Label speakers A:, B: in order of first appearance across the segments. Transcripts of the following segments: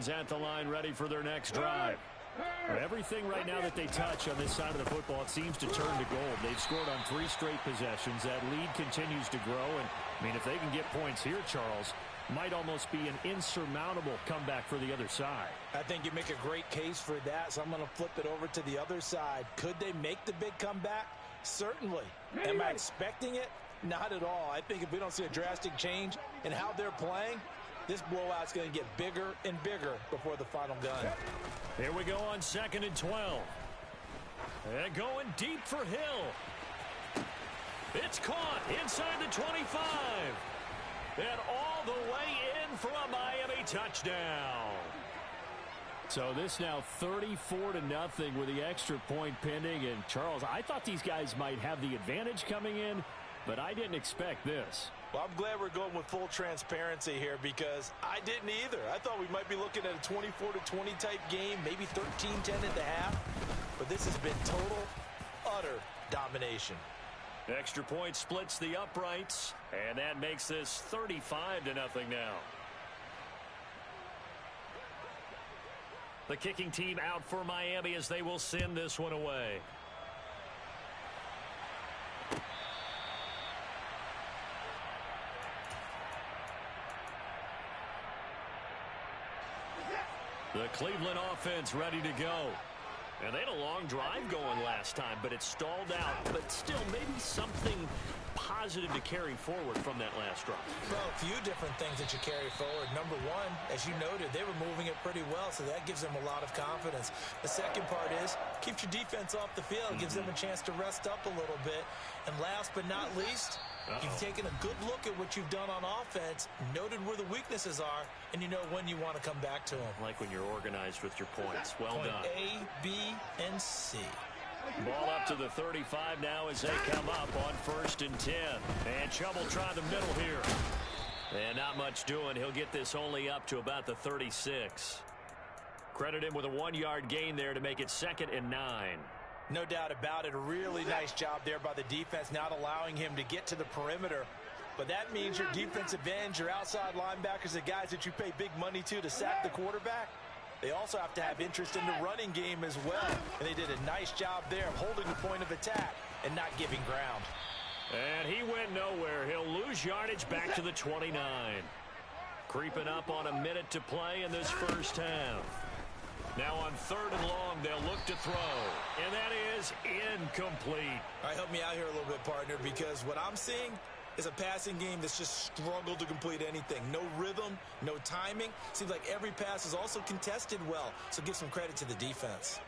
A: Dolphins at the line ready for their next drive. Everything right now that they touch on this side of the football, it seems to turn to gold. They've scored on 3 straight possessions. That lead continues to grow. And, I mean, if they can get points here, Charles, might almost be an insurmountable comeback for the other side.
B: I think you make a great case for that, so I'm going to flip it over to the other side. Could they make the big comeback? Certainly. Am I expecting it? Not at all. I think if we don't see a drastic change in how they're playing, this blowout's going to get bigger and bigger before the final gun.
A: Here we go on 2nd and 12. And going deep for Hill. It's caught inside the 25. And all the way in for a Miami touchdown. So this now 34-0 with the extra point pending. And Charles, I thought these guys might have the advantage coming in, but I didn't expect this.
B: Well, I'm glad we're going with full transparency here because I didn't either. I thought we might be looking at a 24-20 type game, maybe 13-10 at the half. But this has been total, utter domination.
A: Extra point splits the uprights, and that makes this 35-0 now. The kicking team out for Miami as they will send this one away. The Cleveland offense ready to go. And they had a long drive going last time, but it stalled out. But still, maybe something positive to carry forward from that last drive.
B: Well, a few different things that you carry forward. Number one, as you noted, they were moving it pretty well, so that gives them a lot of confidence. The second part is, keeps your defense off the field, gives them a chance to rest up a little bit. And last but not least, you've taken a good look at what you've done on offense, noted where the weaknesses are, and you know when you want to come back to them.
A: Like when you're organized with your points. Well
B: Point
A: done.
B: A, B, and C.
A: Ball up to the 35 now as they come up on 1st and 10. And Chubb will try the middle here. And not much doing. He'll get this only up to about the 36. Credit him with a 1-yard gain there to make it 2nd and 9.
B: No doubt about it. A really nice job there by the defense, not allowing him to get to the perimeter. But that means your defensive ends, your outside linebackers, the guys that you pay big money to sack the quarterback, they also have to have interest in the running game as well. And they did a nice job there of holding the point of attack and not giving ground.
A: And he went nowhere. He'll lose yardage back to the 29. Creeping up on a minute to play in this first half. Now on 3rd and long, they'll look to throw. And that is incomplete.
B: All right, help me out here a little bit, partner, because what I'm seeing is a passing game that's just struggled to complete anything. No rhythm, no timing. Seems like every pass is also contested well, so give some credit to the defense.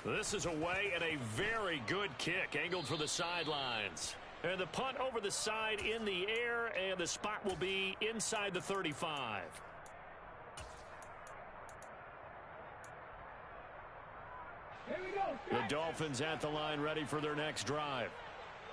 A: This is away and a very good kick, angled for the sidelines. And the punt over the side in the air, and the spot will be inside the 35. The Dolphins at the line ready for their next drive.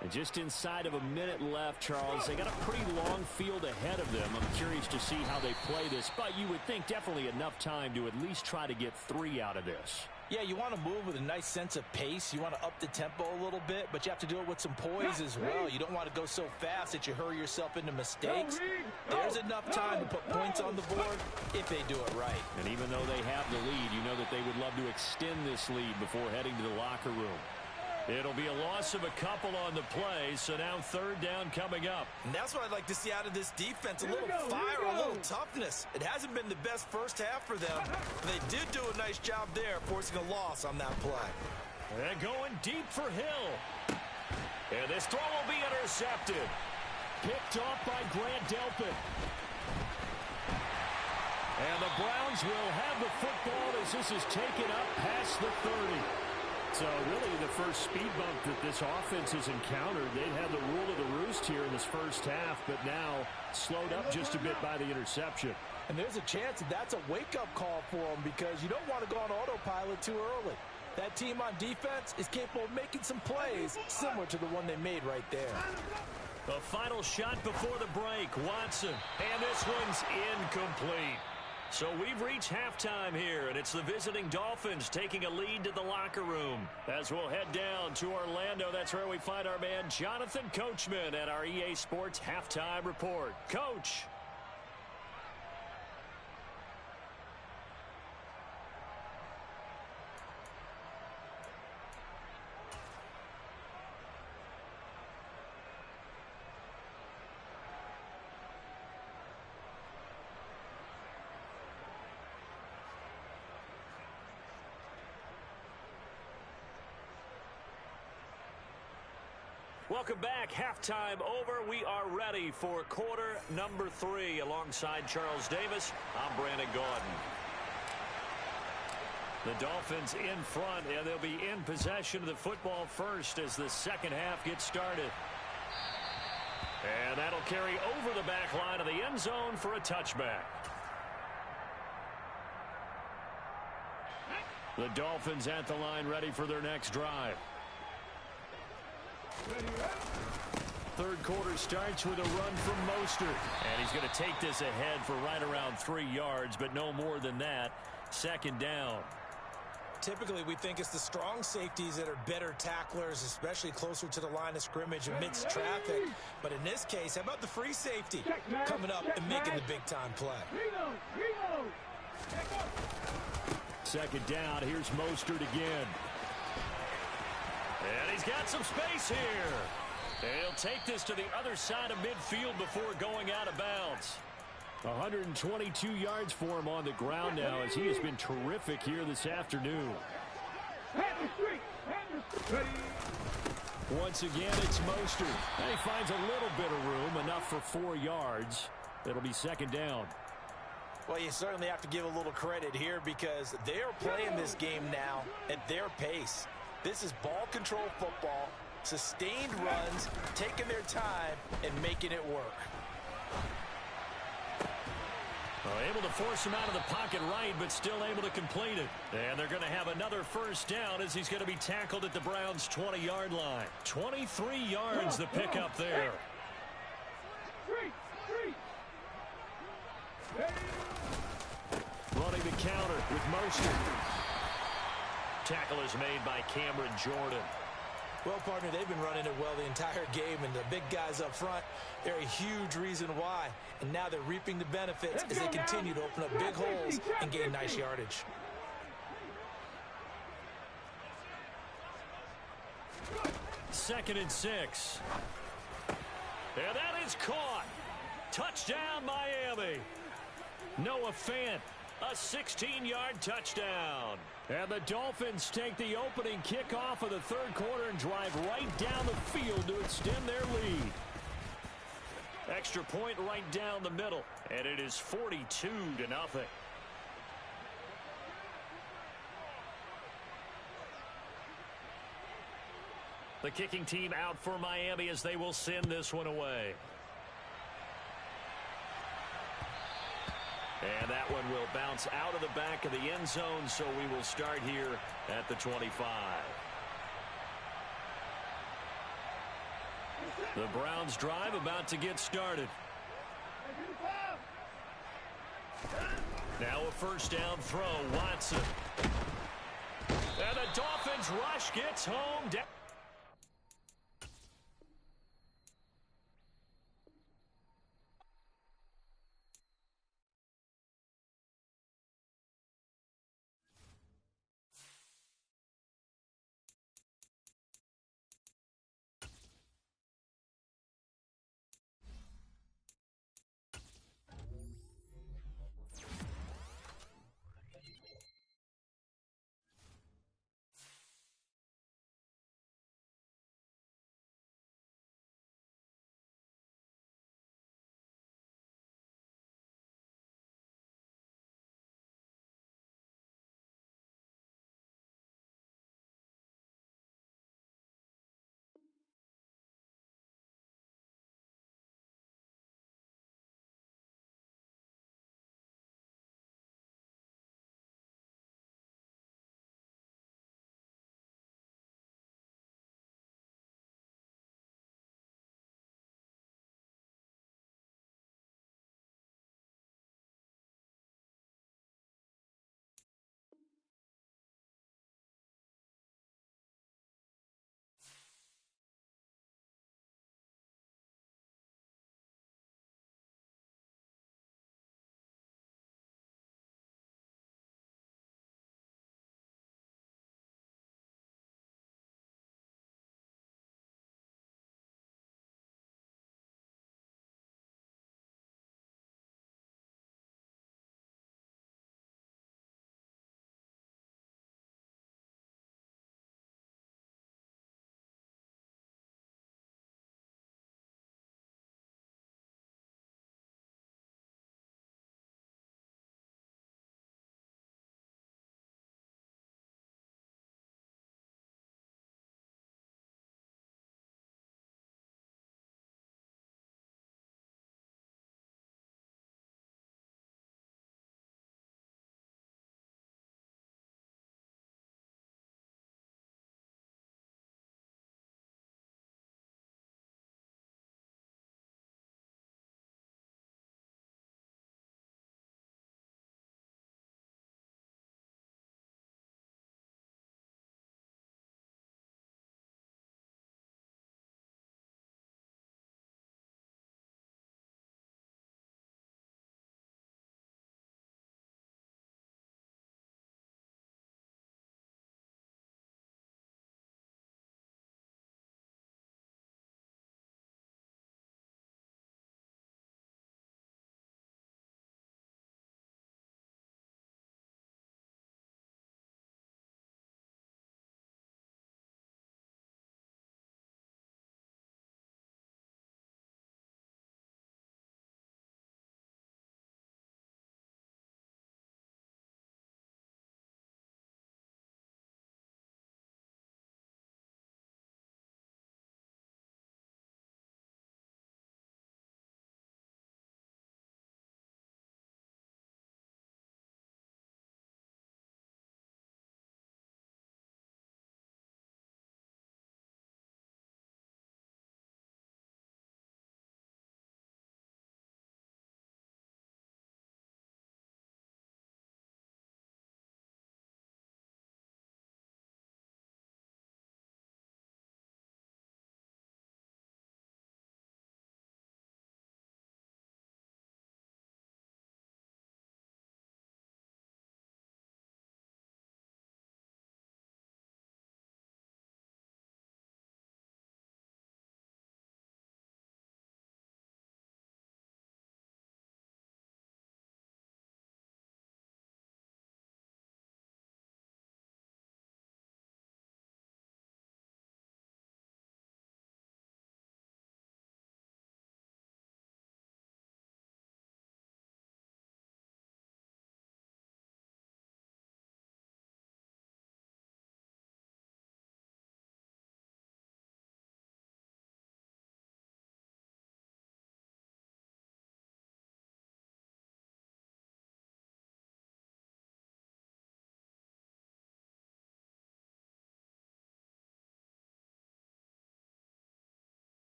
A: And just inside of a minute left, Charles, they got a pretty long field ahead of them. I'm curious to see how they play this, but you would think definitely enough time to at least try to get 3 out of this.
B: Yeah, you want to move with a nice sense of pace. You want to up the tempo a little bit, but you have to do it with some poise as well. You don't want to go so fast that you hurry yourself into mistakes. There's enough time to put points on the board if they do it right.
A: And even though they have the lead, you know that they would love to extend this lead before heading to the locker room. It'll be a loss of a couple on the play, so now 3rd down coming up.
B: And that's what I'd like to see out of this defense, a little fire, a little toughness. It hasn't been the best first half for them. They did do a nice job there, forcing a loss on that play.
A: And going deep for Hill. And this throw will be intercepted. Picked off by Grant Delpit. And the Browns will have the football as this is taken up past the 30. So really the first speed bump that this offense has encountered. They'd had the rule of the roost here in this first half, but now slowed up just a bit by the interception.
B: And there's a chance that that's a wake-up call for them because you don't want to go on autopilot too early. That team on defense is capable of making some plays similar to the one they made right there.
A: The final shot before the break, Watson. And this one's incomplete. So we've reached halftime here, and it's the visiting Dolphins taking a lead to the locker room. As we'll head down to Orlando, that's where we find our man Jonathan Coachman at our EA Sports Halftime Report. Coach. Welcome back. Halftime over. We are ready for quarter number 3. Alongside Charles Davis, I'm Brandon Gaudin. The Dolphins in front, and they'll be in possession of the football first as the second half gets started. And that'll carry over the back line of the end zone for a touchback. The Dolphins at the line, ready for their next drive. Third quarter starts with a run from Mostert. And he's going to take this ahead for right around 3 yards, but no more than that. Second down.
B: Typically, we think it's the strong safeties that are better tacklers, especially closer to the line of scrimmage amidst traffic. But in this case, how about the free safety coming up and making the big-time play?
A: Second down. Here's Mostert again. And he's got some space here. And he'll take this to the other side of midfield before going out of bounds. 122 yards for him on the ground now as he has been terrific here this afternoon. Once again, it's Mostert. And he finds a little bit of room, enough for 4 yards. It'll be second down.
B: Well, you certainly have to give a little credit here because they are playing this game now at their pace. This is ball control football, sustained runs, taking their time, and making it work.
A: Well, able to force him out of the pocket right, but still able to complete it. And they're going to have another first down as he's going to be tackled at the Browns' 20-yard line. 23 yards the pickup there. Running the counter with Mostert. Tackle is made by Cameron Jordan.
B: Well, partner, they've been running it well the entire game, and the big guys up front, they're a huge reason why. And now they're reaping the benefits as they continue to open up big holes and gain nice yardage.
A: Second and 6. And that is caught. Touchdown, Miami. Noah Fant, a 16-yard touchdown. And the Dolphins take the opening kickoff of the third quarter and drive right down the field to extend their lead. Extra point right down the middle, and it is 42-0. The kicking team out for Miami as they will send this one away. And that one will bounce out of the back of the end zone, so we will start here at the 25. The Browns drive about to get started. Now a first down throw, Watson. And the Dolphins rush gets home.